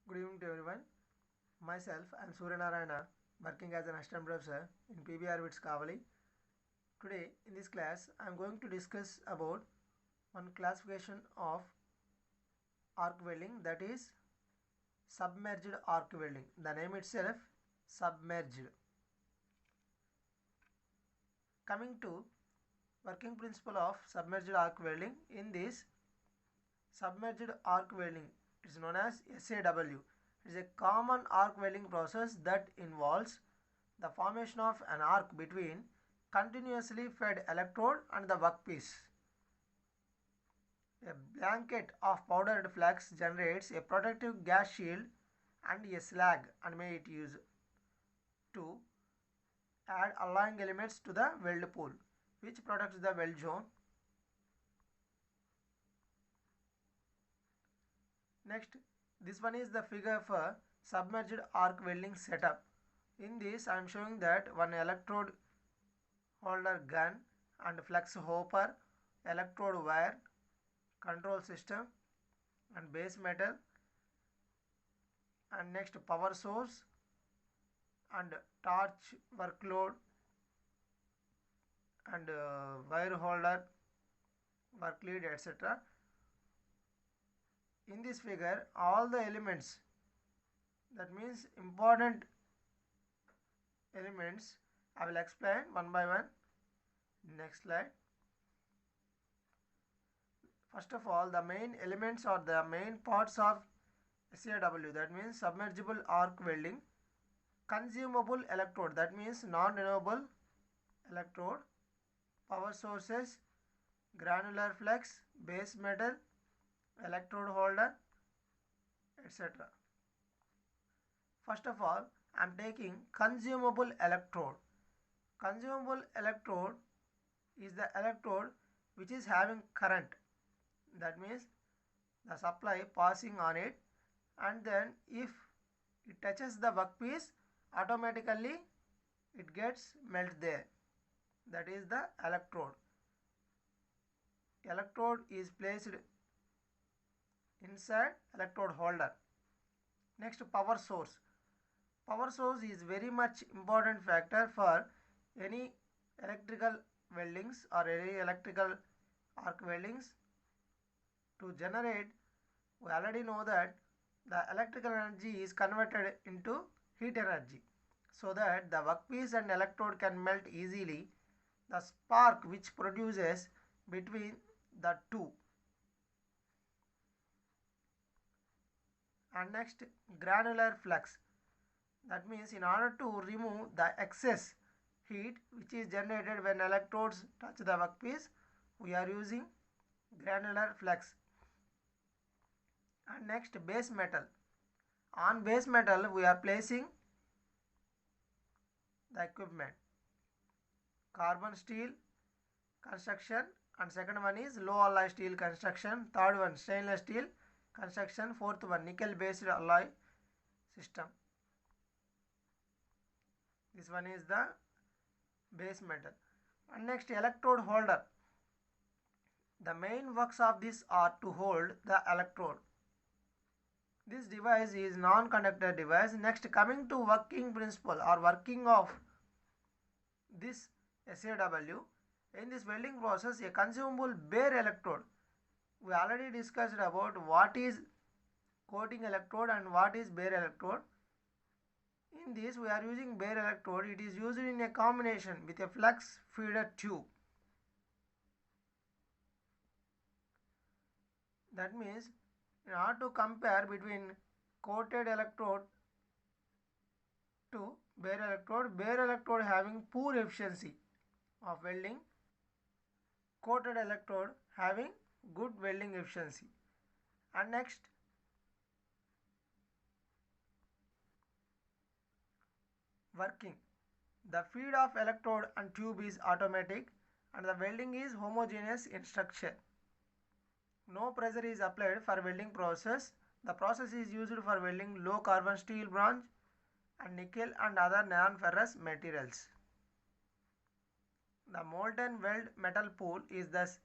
Good evening to everyone. Myself, I am Surya Narayana, working as an assistant professor in PBR WITS Kavali. Today, in this class, I am going to discuss about one classification of arc welding, that is submerged arc welding. The name itself, submerged. Coming to working principle of submerged arc welding, in this submerged arc welding, it is known as SAW. It is a common arc welding process that involves the formation of an arc between continuously fed electrode and the workpiece. A blanket of powdered flux generates a protective gas shield and a slag, and may it used to add alloying elements to the weld pool, which protects the weld zone. Next, this one is the figure for submerged arc welding setup. In this, I am showing that one electrode holder gun and flux hopper, electrode wire, control system and base metal, and next power source and torch workload and wire holder, work lead, etc. In this figure, all the elements, that means important elements, I will explain one by one. Next slide. First of all, the main elements or the main parts of SAW, that means submergible arc welding. Consumable electrode, that means non-renewable electrode. Power sources, granular flux, base metal, electrode holder, etc. First of all, I am taking consumable electrode. Consumable electrode is the electrode which is having current, that means the supply passing on it, and then if it touches the workpiece, automatically it gets melt there. That is the electrode. Electrode is placed inside electrode holder. Next, power source. Power source is very much important factor for any electrical weldings or any electrical arc weldings. To generate, we already know that the electrical energy is converted into heat energy, so that the workpiece and electrode can melt easily. The spark which produces between the two. And next, granular flux. That means in order to remove the excess heat which is generated when electrodes touch the workpiece, we are using granular flux. And next, base metal. On base metal, we are placing the equipment. Carbon steel construction, and second one is low alloy steel construction. Third one, stainless steel construction. Fourth one, nickel based alloy system. This one is the base metal. And next, electrode holder. The main works of this are to hold the electrode. This device is non-conductor device. Next, coming to working principle or working of this SAW. In this welding process, a consumable bare electrode. We already discussed about what is coating electrode and what is bare electrode. In this, we are using bare electrode. It is used in a combination with a flux feeder tube. That means, in order to compare between coated electrode to bare electrode having poor efficiency of welding, coated electrode having good welding efficiency. And next, working. The feed of electrode and tube is automatic and the welding is homogeneous in structure. No pressure is applied for welding process. The process is used for welding low carbon steel bronze and nickel and other non-ferrous materials. The molten weld metal pool is thus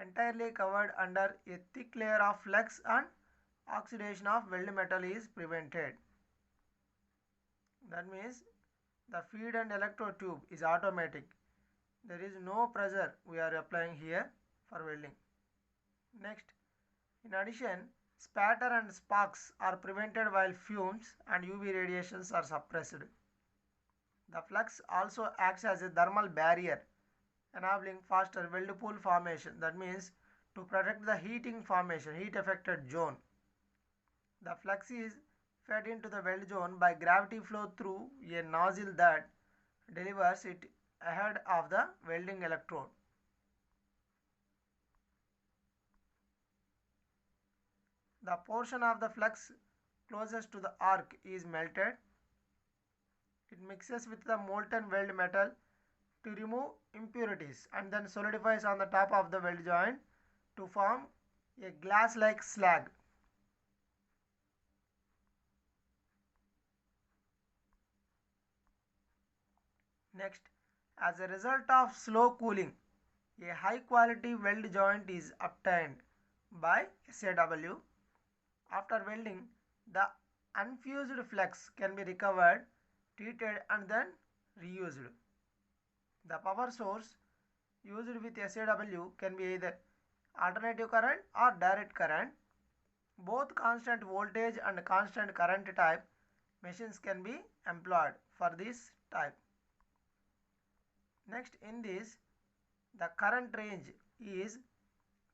entirely covered under a thick layer of flux and oxidation of weld metal is prevented. That means the feed and electrode tube is automatic. There is no pressure we are applying here for welding. Next, in addition, spatter and sparks are prevented while fumes and UV radiations are suppressed. The flux also acts as a thermal barrier, enabling faster weld pool formation. That means to protect the heating formation, heat affected zone. The flux is fed into the weld zone by gravity flow through a nozzle that delivers it ahead of the welding electrode. The portion of the flux closest to the arc is melted. It mixes with the molten weld metal to remove impurities and then solidifies on the top of the weld joint to form a glass-like slag. Next, as a result of slow cooling, a high quality weld joint is obtained by SAW. After welding, the unfused flux can be recovered, treated and then reused. The power source used with SAW can be either alternative current or direct current. Both constant voltage and constant current type machines can be employed for this type. Next, in this, the current range is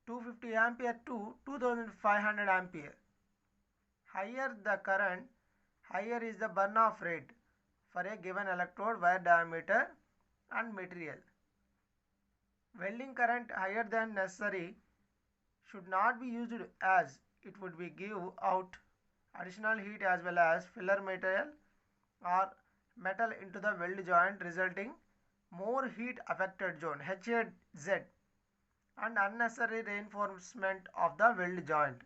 250 ampere to 2500 ampere. Higher the current, higher is the burn off rate for a given electrode wire diameter and material. Welding current higher than necessary should not be used, as it would be give out additional heat as well as filler material or metal into the weld joint, resulting more heat affected zone HAZ and unnecessary reinforcement of the weld joint.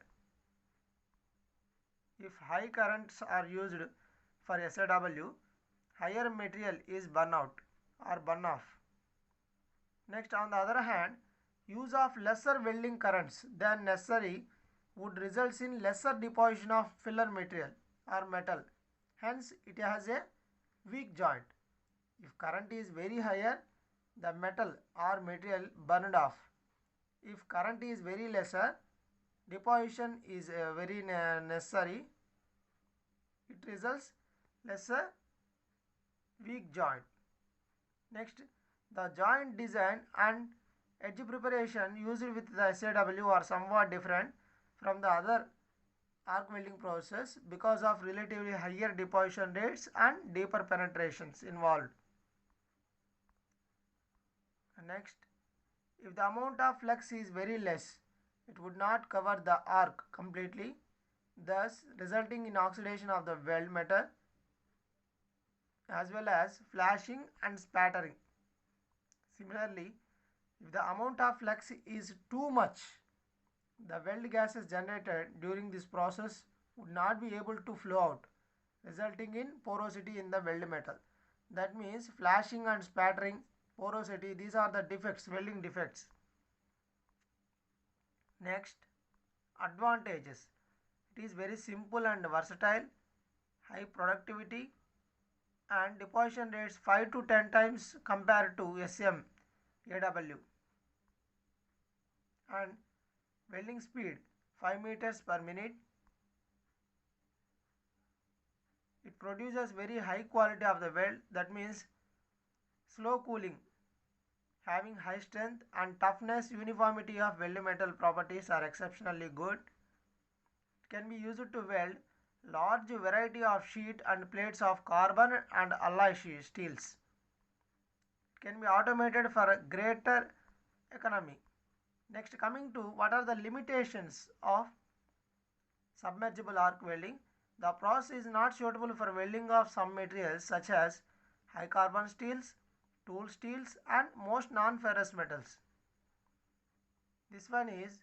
If high currents are used for SAW, higher material is burn out or burn off. Next, on the other hand, use of lesser welding currents than necessary would result in lesser deposition of filler material or metal. Hence, it has a weak joint. If current is very higher, the metal or material burned off. If current is very lesser, deposition is very necessary. It results lesser weak joint. Next, the joint design and edge preparation used with the SAW are somewhat different from the other arc welding process because of relatively higher deposition rates and deeper penetrations involved. Next, if the amount of flux is very less, it would not cover the arc completely, thus resulting in oxidation of the weld metal as well as flashing and spattering. Similarly, if the amount of flux is too much, the weld gases generated during this process would not be able to flow out, resulting in porosity in the weld metal. That means flashing and spattering, porosity, these are the defects, welding defects. Next, advantages. It is very simple and versatile, high productivity and deposition rates 5 to 10 times compared to SM-AW, and welding speed 5 meters per minute. It produces very high quality of the weld, that means slow cooling, having high strength and toughness, uniformity of weld metal properties are exceptionally good. It can be used to weld large variety of sheet and plates of carbon and alloy steels. It can be automated for a greater economy. Next, coming to what are the limitations of submergible arc welding. The process is not suitable for welding of some materials such as high carbon steels, tool steels and most non-ferrous metals. This one is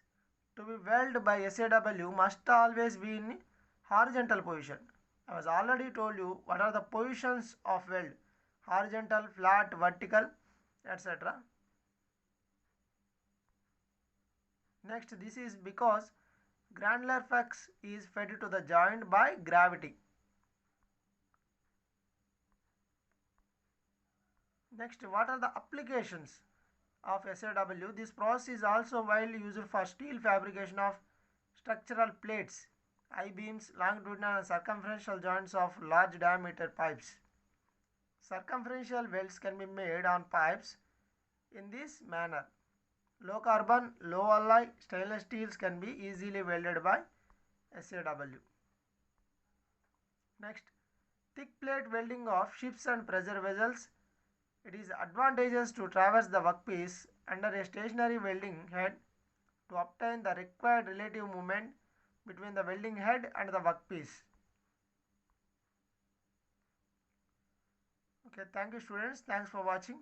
to be welded by SAW must always be in horizontal position. I was already told you what are the positions of weld: horizontal, flat, vertical, etc. Next, this is because Granular flux is fed to the joint by gravity. Next, what are the applications of SAW? This process is also widely used for steel fabrication of structural plates, I-beams, longitudinal and circumferential joints of large diameter pipes. Circumferential welds can be made on pipes in this manner. Low carbon, low alloy stainless steels can be easily welded by SAW. Next, thick plate welding of ships and pressure vessels. It is advantageous to traverse the workpiece under a stationary welding head to obtain the required relative movement between the welding head and the workpiece. Okay, thank you students. Thanks for watching.